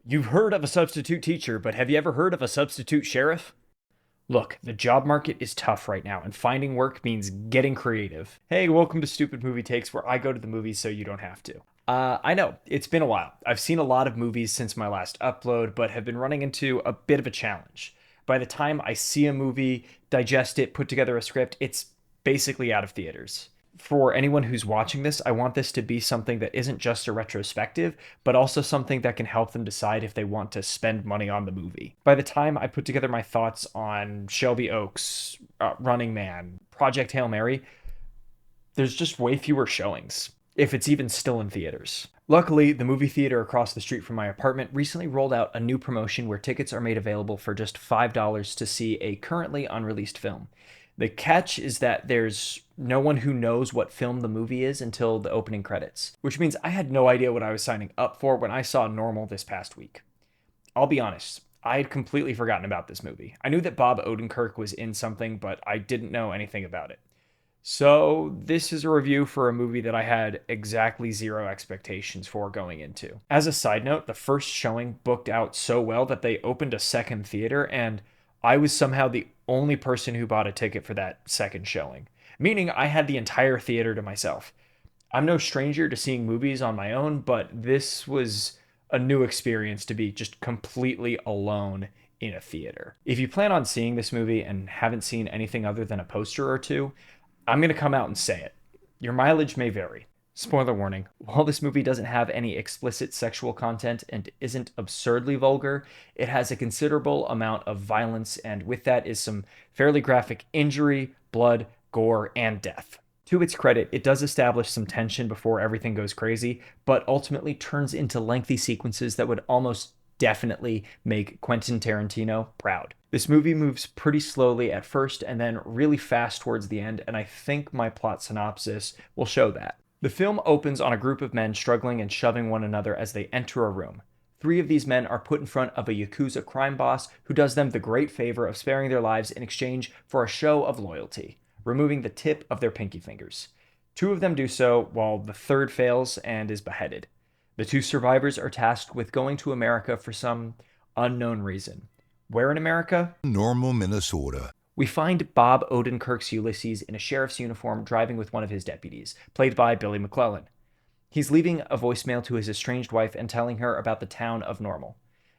You've heard of a substitute teacher, but have you ever heard of a substitute sheriff? Look, the job market is tough right now, and finding work means getting creative. Hey, welcome to Stupid Movie Takes, where I go to the movies so you don't have to. I know, it's been a while. I've seen a lot of movies since my last upload, but have been running into a bit of a challenge. By the time I see a movie, digest it, put together a script, it's basically out of theaters. For anyone who's watching this, I want this to be something that isn't just a retrospective, but also something that can help them decide if they want to spend money on the movie. By the time I put together my thoughts on Shelby Oaks, Running Man, Project Hail Mary, there's just way fewer showings, if it's even still in theaters. Luckily, the movie theater across the street from my apartment recently rolled out a new promotion where tickets are made available for just $5 to see a currently unreleased film. The catch is that there's no one who knows what film the movie is until the opening credits, which means I had no idea what I was signing up for when I saw Normal this past week. I'll be honest, I had completely forgotten about this movie. I knew that Bob Odenkirk was in something, but I didn't know anything about it. So, this is a review for a movie that I had exactly zero expectations for going into. As a side note, the first showing booked out so well that they opened a second theater, and I was somehow the only person who bought a ticket for that second showing, meaning I had the entire theater to myself. I'm no stranger to seeing movies on my own, but this was a new experience to be just completely alone in a theater. If you plan on seeing this movie and haven't seen anything other than a poster or two, I'm going to come out and say it. Your mileage may vary. Spoiler warning, while this movie doesn't have any explicit sexual content and isn't absurdly vulgar, it has a considerable amount of violence, and with that is some fairly graphic injury, blood, gore, and death. To its credit, it does establish some tension before everything goes crazy, but ultimately turns into lengthy sequences that would almost definitely make Quentin Tarantino proud. This movie moves pretty slowly at first and then really fast towards the end, and I think my plot synopsis will show that. The film opens on a group of men struggling and shoving one another as they enter a room. Three of these men are put in front of a Yakuza crime boss who does them the great favor of sparing their lives in exchange for a show of loyalty, removing the tip of their pinky fingers. Two of them do so, while the third fails and is beheaded. The two survivors are tasked with going to America for some unknown reason. Where in America? Normal, Minnesota. We find Bob Odenkirk's Ulysses in a sheriff's uniform driving with one of his deputies, played by Billy McClellan. He's leaving a voicemail to his estranged wife and telling her about the town of Normal.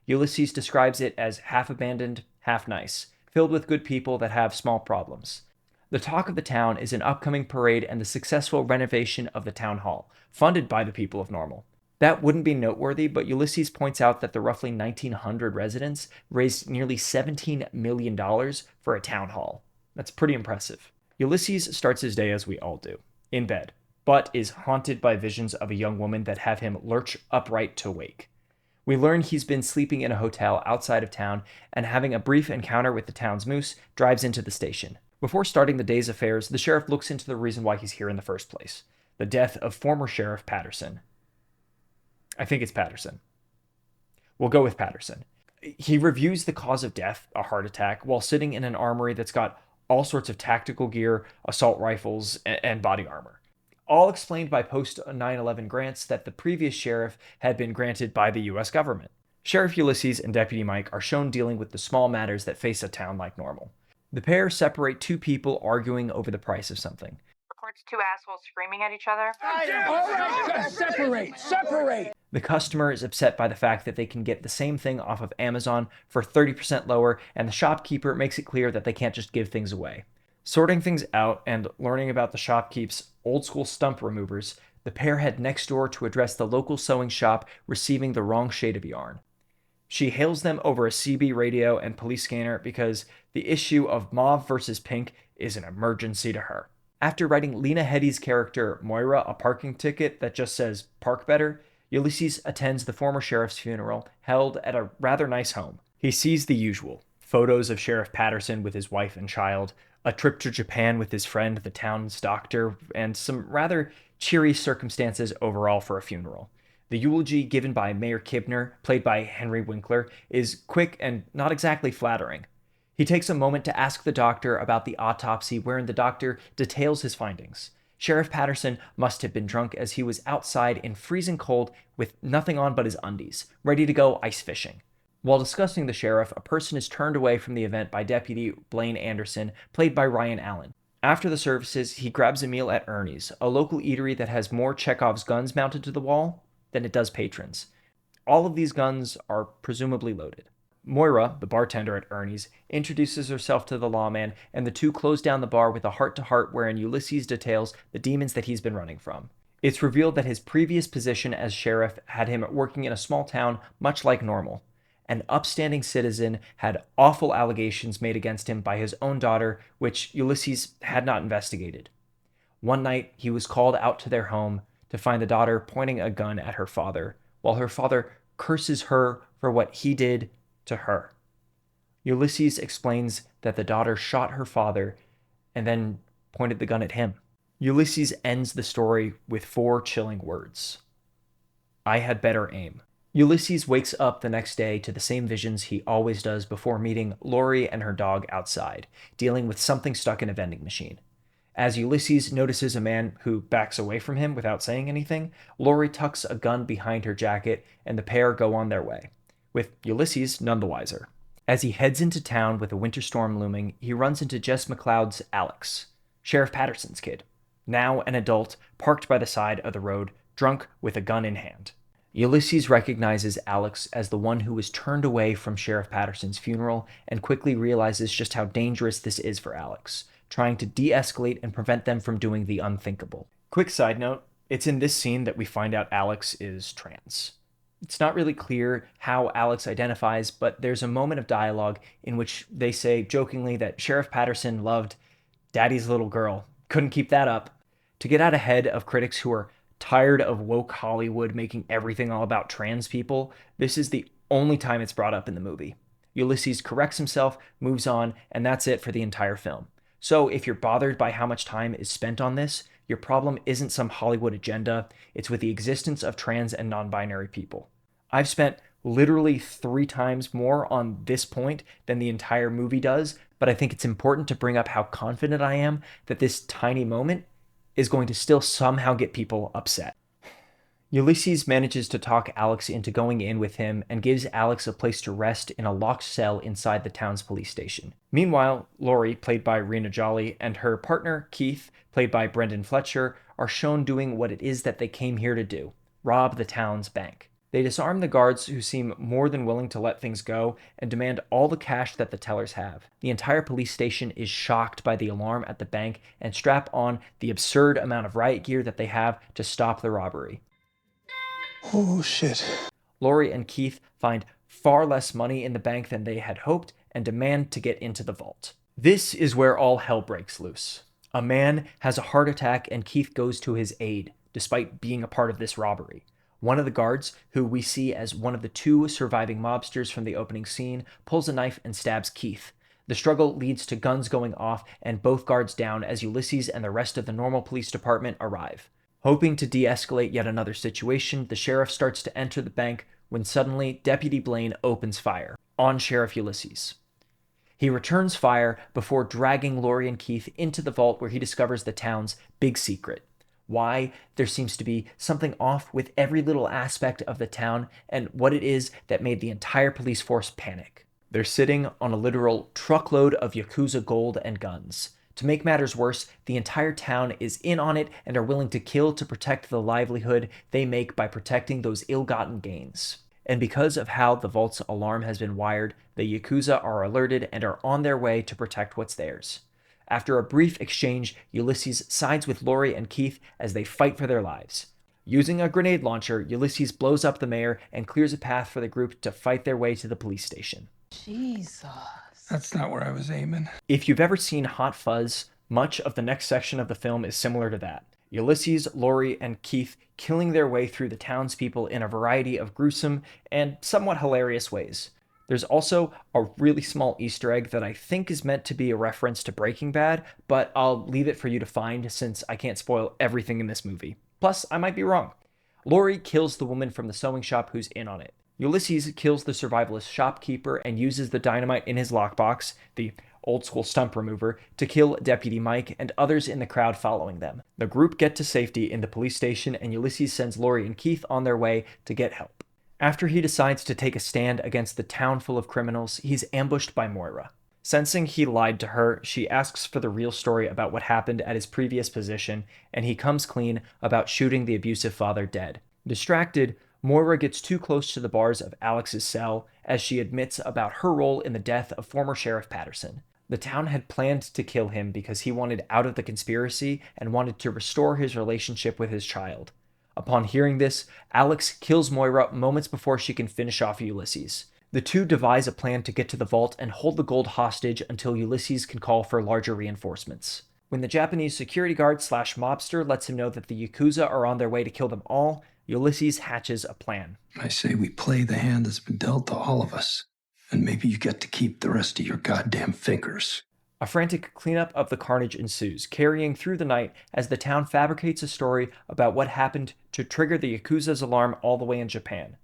Ulysses describes it as half abandoned, half nice, filled with good people that have small problems. The talk of the town is an upcoming parade and the successful renovation of the town hall, funded by the people of Normal. That wouldn't be noteworthy, but Ulysses points out that the roughly 1,900 residents raised nearly $17 million for a town hall. That's pretty impressive. Ulysses starts his day as we all do, in bed, but is haunted by visions of a young woman that have him lurch upright to wake. We learn he's been sleeping in a hotel outside of town and having a brief encounter with the town's moose drives into the station. Before starting the day's affairs, the sheriff looks into the reason why he's here in the first place: the death of former Sheriff Patterson. I think it's Patterson. We'll go with Patterson. He reviews the cause of death, a heart attack, while sitting in an armory that's got all sorts of tactical gear, assault rifles, and body armor. All explained by post 9/11 grants that the previous sheriff had been granted by the US government. Sheriff Ulysses and Deputy Mike are shown dealing with the small matters that face a town like Normal. The pair separate two people arguing over the price of something. Reports two assholes screaming at each other. All right, separate. The customer is upset by the fact that they can get the same thing off of Amazon for 30% lower, and the shopkeeper makes it clear that they can't just give things away. Sorting things out and learning about the shopkeep's old school stump removers, the pair head next door to address the local sewing shop receiving the wrong shade of yarn. She hails them over a CB radio and police scanner because the issue of mauve versus pink is an emergency to her. After writing Lena Headey's character Moira a parking ticket that just says "park better," Ulysses attends the former sheriff's funeral, held at a rather nice home. He sees the usual: photos of Sheriff Patterson with his wife and child, a trip to Japan with his friend, the town's doctor, and some rather cheery circumstances overall for a funeral. The eulogy given by Mayor Kibner, played by Henry Winkler, is quick and not exactly flattering. He takes a moment to ask the doctor about the autopsy, wherein the doctor details his findings. Sheriff Patterson must have been drunk as he was outside in freezing cold with nothing on but his undies, ready to go ice fishing. While discussing the sheriff, a person is turned away from the event by Deputy Blaine Anderson, played by Ryan Allen. After the services, he grabs a meal at Ernie's, a local eatery that has more Chekhov's guns mounted to the wall than it does patrons. All of these guns are presumably loaded. Moira, the bartender at Ernie's, introduces herself to the lawman, and the two close down the bar with a heart-to-heart wherein Ulysses details the demons that he's been running from. It's revealed that his previous position as sheriff had him working in a small town much like normal. An upstanding citizen had awful allegations made against him by his own daughter, which Ulysses had not investigated. One night, he was called out to their home to find the daughter pointing a gun at her father, while her father curses her for what he did to her. Ulysses explains that the daughter shot her father and then pointed the gun at him. Ulysses ends the story with 4 chilling words. I had better aim. Ulysses wakes up the next day to the same visions he always does before meeting Lori and her dog outside, dealing with something stuck in a vending machine. As Ulysses notices a man who backs away from him without saying anything, Lori tucks a gun behind her jacket and the pair go on their way, with Ulysses none the wiser. As he heads into town with a winter storm looming, he runs into Jess McLeod's Alex, Sheriff Patterson's kid, now an adult, parked by the side of the road, drunk with a gun in hand. Ulysses recognizes Alex as the one who was turned away from Sheriff Patterson's funeral and quickly realizes just how dangerous this is for Alex, trying to de-escalate and prevent them from doing the unthinkable. Quick side note, it's in this scene that we find out Alex is trans. It's not really clear how Alex identifies, but there's a moment of dialogue in which they say jokingly that Sheriff Patterson loved Daddy's little girl. Couldn't keep that up. To get out ahead of critics who are tired of woke Hollywood making everything all about trans people, this is the only time it's brought up in the movie. Ulysses corrects himself, moves on, and that's it for the entire film. So if you're bothered by how much time is spent on this, your problem isn't some Hollywood agenda, it's with the existence of trans and non-binary people. I've spent literally 3 times more on this point than the entire movie does, but I think it's important to bring up how confident I am that this tiny moment is going to still somehow get people upset. Ulysses manages to talk Alex into going in with him and gives Alex a place to rest in a locked cell inside the town's police station. Meanwhile, Lori, played by Rena Jolly, and her partner, Keith, played by Brendan Fletcher, are shown doing what it is that they came here to do: rob the town's bank. They disarm the guards, who seem more than willing to let things go, and demand all the cash that the tellers have. The entire police station is shocked by the alarm at the bank and strap on the absurd amount of riot gear that they have to stop the robbery. Oh, shit. Lori and Keith find far less money in the bank than they had hoped and demand to get into the vault. This is where all hell breaks loose. A man has a heart attack and Keith goes to his aid, despite being a part of this robbery. One of the guards, who we see as one of the 2 surviving mobsters from the opening scene, pulls a knife and stabs Keith. The struggle leads to guns going off and both guards down as Ulysses and the rest of the normal police department arrive. Hoping to de-escalate yet another situation, the sheriff starts to enter the bank when suddenly Deputy Blaine opens fire on Sheriff Ulysses. He returns fire before dragging Lori and Keith into the vault where he discovers the town's big secret: why there seems to be something off with every little aspect of the town and what it is that made the entire police force panic. They're sitting on a literal truckload of Yakuza gold and guns. To make matters worse, the entire town is in on it and are willing to kill to protect the livelihood they make by protecting those ill-gotten gains. And because of how the vault's alarm has been wired, the Yakuza are alerted and are on their way to protect what's theirs. After a brief exchange, Ulysses sides with Lori and Keith as they fight for their lives. Using a grenade launcher, Ulysses blows up the mayor and clears a path for the group to fight their way to the police station. Jesus. That's not where I was aiming. If you've ever seen Hot Fuzz, much of the next section of the film is similar to that. Ulysses, Lori, and Keith killing their way through the townspeople in a variety of gruesome and somewhat hilarious ways. There's also a really small Easter egg that I think is meant to be a reference to Breaking Bad, but I'll leave it for you to find since I can't spoil everything in this movie. Plus, I might be wrong. Lori kills the woman from the sewing shop who's in on it. Ulysses kills the survivalist shopkeeper and uses the dynamite in his lockbox, the old school stump remover, to kill Deputy Mike and others in the crowd following them. The group get to safety in the police station, and Ulysses sends Laurie and Keith on their way to get help. After he decides to take a stand against the town full of criminals, he's ambushed by Moira. Sensing he lied to her, she asks for the real story about what happened at his previous position, and he comes clean about shooting the abusive father dead. Distracted, Moira gets too close to the bars of Alex's cell as she admits about her role in the death of former Sheriff Patterson. The town had planned to kill him because he wanted out of the conspiracy and wanted to restore his relationship with his child. Upon hearing this, Alex kills Moira moments before she can finish off Ulysses. The two devise a plan to get to the vault and hold the gold hostage until Ulysses can call for larger reinforcements. When the Japanese security guard / mobster lets him know that the Yakuza are on their way to kill them all, Ulysses hatches a plan. I say we play the hand that's been dealt to all of us, and maybe you get to keep the rest of your goddamn fingers. A frantic cleanup of the carnage ensues, carrying through the night as the town fabricates a story about what happened to trigger the Yakuza's alarm all the way in Japan.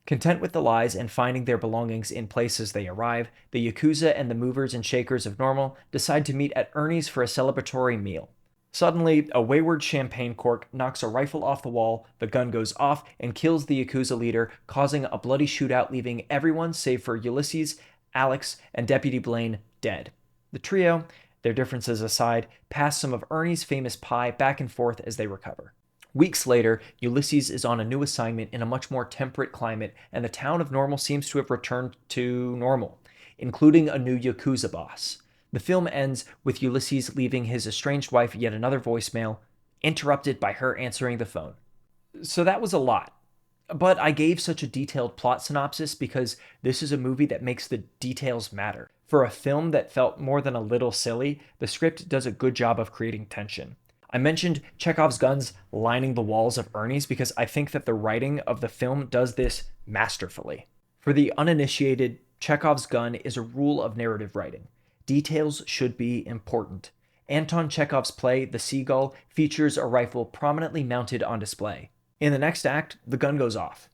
Content with the lies and finding their belongings in place as they arrive, the Yakuza and the movers and shakers of Normal decide to meet at Ernie's for a celebratory meal. Suddenly, a wayward champagne cork knocks a rifle off the wall, the gun goes off, and kills the Yakuza leader, causing a bloody shootout, leaving everyone save for Ulysses, Alex, and Deputy Blaine dead. The trio, their differences aside, pass some of Ernie's famous pie back and forth as they recover. Weeks later, Ulysses is on a new assignment in a much more temperate climate, and the town of Normal seems to have returned to normal, including a new Yakuza boss. The film ends with Ulysses leaving his estranged wife yet another voicemail, interrupted by her answering the phone. So that was a lot. But I gave such a detailed plot synopsis because this is a movie that makes the details matter. For a film that felt more than a little silly, the script does a good job of creating tension. I mentioned Chekhov's guns lining the walls of Ernie's because I think that the writing of the film does this masterfully. For the uninitiated, Chekhov's gun is a rule of narrative writing. Details should be important. Anton Chekhov's play, The Seagull, features a rifle prominently mounted on display. In the next act, the gun goes off.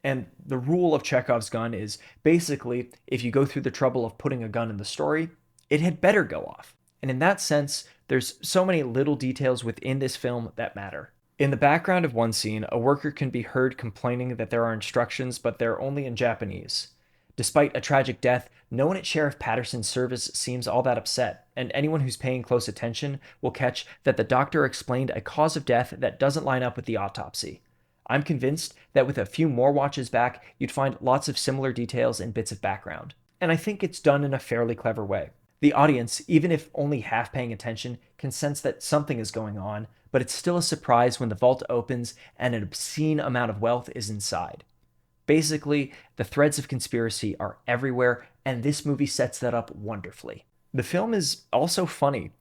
And the rule of Chekhov's gun is basically, if you go through the trouble of putting a gun in the story, it had better go off. And in that sense, there's so many little details within this film that matter. In the background of one scene, a worker can be heard complaining that there are instructions, but they're only in Japanese. Despite a tragic death, no one at Sheriff Patterson's service seems all that upset, and anyone who's paying close attention will catch that the doctor explained a cause of death that doesn't line up with the autopsy. I'm convinced that with a few more watches back, you'd find lots of similar details and bits of background. And I think it's done in a fairly clever way. The audience, even if only half paying attention, can sense that something is going on, but it's still a surprise when the vault opens and an obscene amount of wealth is inside. Basically, the threads of conspiracy are everywhere, and this movie sets that up wonderfully. The film is also funny.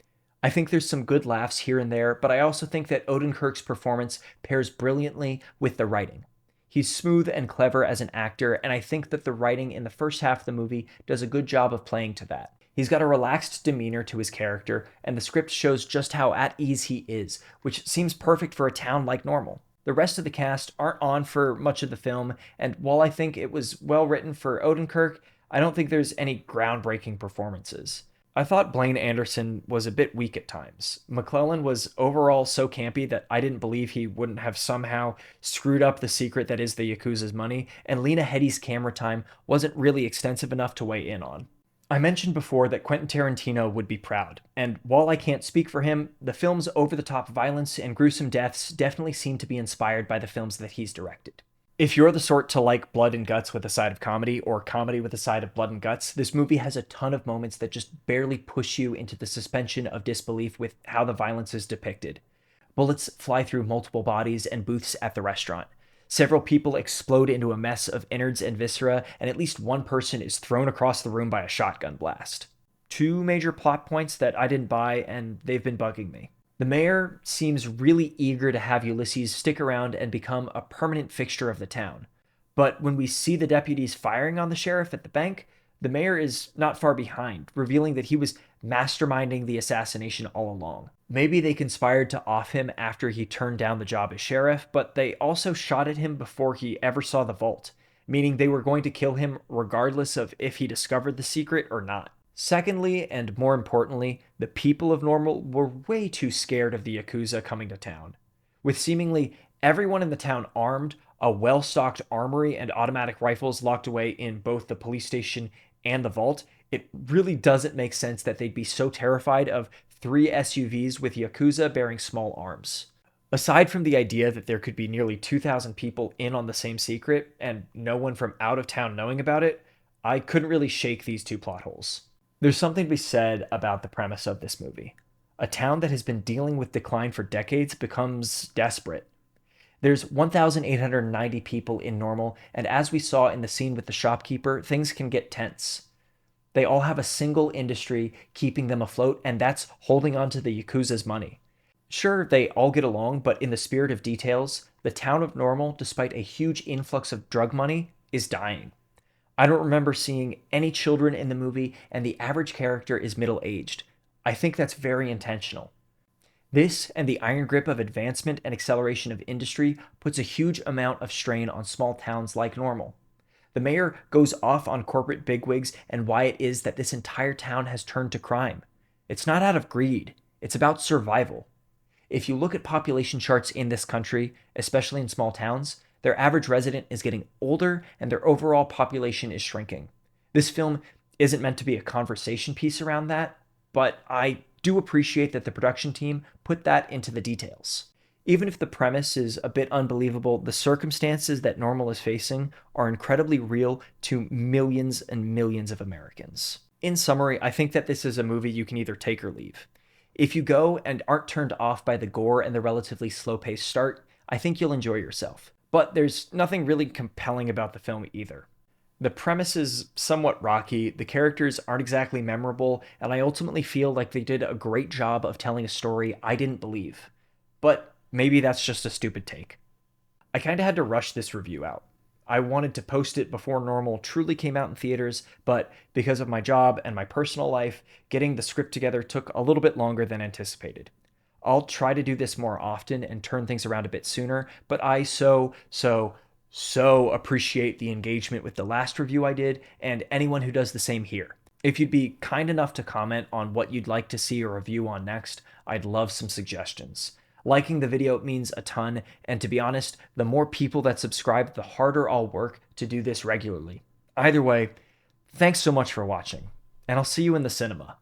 I think there's some good laughs here and there, but I also think that Odenkirk's performance pairs brilliantly with the writing. He's smooth and clever as an actor, and I think that the writing in the first half of the movie does a good job of playing to that. He's got a relaxed demeanor to his character, and the script shows just how at ease he is, which seems perfect for a town like Normal. The rest of the cast aren't on for much of the film, and while I think it was well written for Odenkirk, I don't think there's any groundbreaking performances. I thought Blaine Anderson was a bit weak at times. McClellan was overall so campy that I didn't believe he wouldn't have somehow screwed up the secret that is the Yakuza's money, and Lena Headey's camera time wasn't really extensive enough to weigh in on. I mentioned before that Quentin Tarantino would be proud, and while I can't speak for him, the film's over-the-top violence and gruesome deaths definitely seem to be inspired by the films that he's directed. If you're the sort to like blood and guts with a side of comedy, or comedy with a side of blood and guts, this movie has a ton of moments that just barely push you into the suspension of disbelief with how the violence is depicted. Bullets fly through multiple bodies and booths at the restaurant. Several people explode into a mess of innards and viscera, and at least one person is thrown across the room by a shotgun blast. Two major plot points that I didn't buy, and they've been bugging me. The mayor seems really eager to have Ulysses stick around and become a permanent fixture of the town. But when we see the deputies firing on the sheriff at the bank, the mayor is not far behind, revealing that he was masterminding the assassination all along. Maybe they conspired to off him after he turned down the job as sheriff, but they also shot at him before he ever saw the vault, meaning they were going to kill him regardless of if he discovered the secret or not. Secondly, and more importantly, the people of Normal were way too scared of the Yakuza coming to town. With seemingly everyone in the town armed, a well stocked armory, and automatic rifles locked away in both the police station and the vault, it really doesn't make sense that they'd be so terrified of three SUVs with Yakuza bearing small arms. Aside from the idea that there could be nearly 2,000 people in on the same secret and no one from out of town knowing about it, I couldn't really shake these two plot holes. There's something to be said about the premise of this movie. A town that has been dealing with decline for decades becomes desperate. There's 1,890 people in Normal, and as we saw in the scene with the shopkeeper, things can get tense. They all have a single industry keeping them afloat, and that's holding on to the Yakuza's money. Sure, they all get along, but in the spirit of details, the town of Normal, despite a huge influx of drug money, is dying. I don't remember seeing any children in the movie, and the average character is middle aged. I think that's very intentional. This and the iron grip of advancement and acceleration of industry puts a huge amount of strain on small towns like Normal. The mayor goes off on corporate bigwigs and why it is that this entire town has turned to crime. It's not out of greed, it's about survival. If you look at population charts in this country, especially in small towns, their average resident is getting older and their overall population is shrinking. This film isn't meant to be a conversation piece around that, but I do appreciate that the production team put that into the details. Even if the premise is a bit unbelievable, the circumstances that Normal is facing are incredibly real to millions and millions of Americans. In summary, I think that this is a movie you can either take or leave. If you go and aren't turned off by the gore and the relatively slow-paced start, I think you'll enjoy yourself. But there's nothing really compelling about the film either. The premise is somewhat rocky, the characters aren't exactly memorable, and I ultimately feel like they did a great job of telling a story I didn't believe. But maybe that's just a stupid take. I kinda had to rush this review out. I wanted to post it before Normal truly came out in theaters, but because of my job and my personal life, getting the script together took a little bit longer than anticipated. I'll try to do this more often and turn things around a bit sooner, but I so appreciate the engagement with the last review I did and anyone who does the same here. If you'd be kind enough to comment on what you'd like to see a review on next, I'd love some suggestions. Liking the video means a ton, and to be honest, the more people that subscribe, the harder I'll work to do this regularly. Either way, thanks so much for watching, and I'll see you in the cinema.